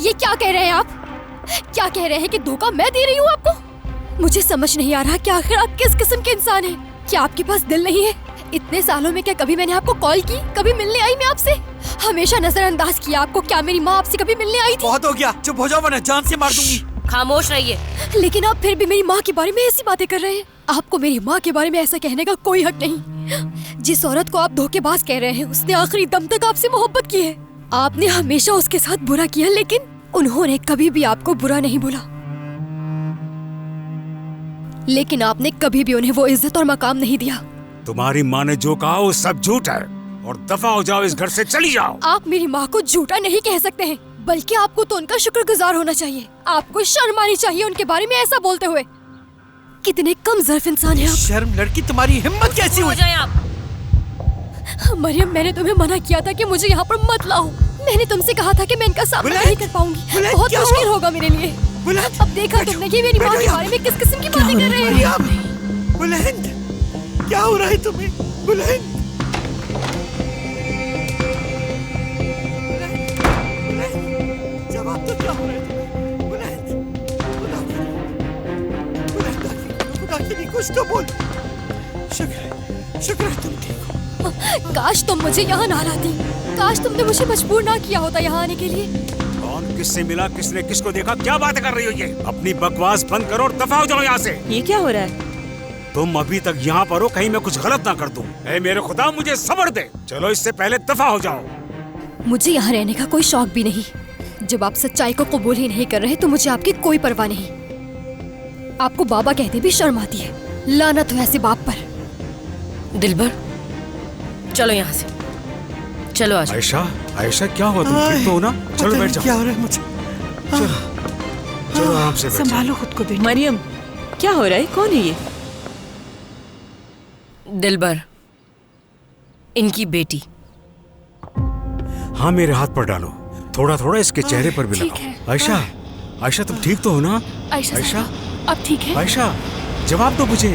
ये क्या कह रहे हैं आप? क्या कह रहे हैं कि धोखा मैं दे रही हूँ आपको? मुझे समझ नहीं आ रहा कि आखिर आप किस किस्म के इंसान हैं। क्या आपके पास दिल नहीं है? इतने सालों में क्या कभी मैंने आपको कॉल की? कभी मिलने आई मैं आपसे? हमेशा नजरअंदाज किया आपको। क्या मेरी माँ आपसे कभी मिलने आई थी? बहुत हो गया, चुप हो जाओ वरना जान से मार दूंगी। खामोश रहिए। लेकिन आप फिर भी मेरी माँ के बारे में ऐसी बातें कर रहे हैं। आपको मेरी माँ के बारे में ऐसा कहने का कोई हक नहीं। जिस औरत को आप धोखेबाज कह रहे हैं उसने आखिरी दम तक आपसे मोहब्बत की है। आपने हमेशा उसके साथ बुरा किया, लेकिन उन्होंने कभी भी आपको बुरा नहीं बोला। लेकिन आपने कभी भी उन्हें वो इज्जत और मकाम नहीं दिया। तुम्हारी माँ ने जो कहा वो सब झूठ है और दफा हो जाओ, इस घर से चली जाओ। आप मेरी माँ को झूठा नहीं कह सकते हैं, बल्कि आपको तो उनका शुक्रगुजार होना चाहिए। आपको शर्म आनी चाहिए उनके बारे में ऐसा बोलते हुए। कितने कम ज़र्फ इंसान हैं आप। शर्म लड़की, तुम्हारी हिम्मत कैसी हुई? हो जाए आप। मरियम, मैंने तुम्हें मना किया था कि मुझे यहाँ पर मत लाओ। मैंने तुमसे कहा था कि मैं इनका सामना बुलेट! नहीं कर पाऊंगी। बुलेट, बहुत क्या मुश्किल हुआ? होगा मेरे लिए। बुलेट! अब देखा तुमने कि मेरी माँ के बारे में किस किस्म की बातें कर रहे हैं। बुलंद, क्या हो रहा है तुम्हें? बुलंद, जवाब तो क्या हो रहा है तुम्हें? बुलंद, खुदा के लिए कुछ तो बोल। शुक्र है तुम ठीक हो। काश तुम मुझे यहाँ ना लाती। काश तुमने मुझे मजबूर ना किया होता यहाँ आने के लिए। कौन किससे मिला, किसने किसको देखा, क्या बातें कर रही हो ये? अपनी बकवास बंद करो और दफा हो जाओ यहाँ से। ये क्या हो रहा है? तुम अभी तक यहाँ पर हो, कहीं मैं कुछ गलत ना कर दूं। ऐ मेरे खुदा, मुझे सब्र दे। चलो इससे पहले दफा हो जाओ। मुझे यहाँ रहने का कोई शौक भी नहीं। जब आप सच्चाई को कबूल ही नहीं कर रहे तो मुझे आपकी कोई परवाह नहीं। आपको बाबा कहते भी शर्म आती है। लानत हो ऐसे बाप पर। दिलबर, चलो यहाँ से। चलो आज। आयशा, आयशा क्या हुआ? तुम ठीक तो हो ना? चलो बैठ जाओ। क्या हो रहा है मुझे? चलो आराम से बैठ जाओ। संभालो खुद को बेटा। मरियम, क्या हो रहा है? कौन है ये? दिलबर, इनकी बेटी। हाँ, मेरे हाथ पर डालो। थोड़ा थोड़ा इसके चेहरे पर भी ठीक लगाओ। है। आयशा, आयशा तुम ठीक तो हो ना? आयशा, आयशा, अब ठीक है? आयशा जवाब दो मुझे।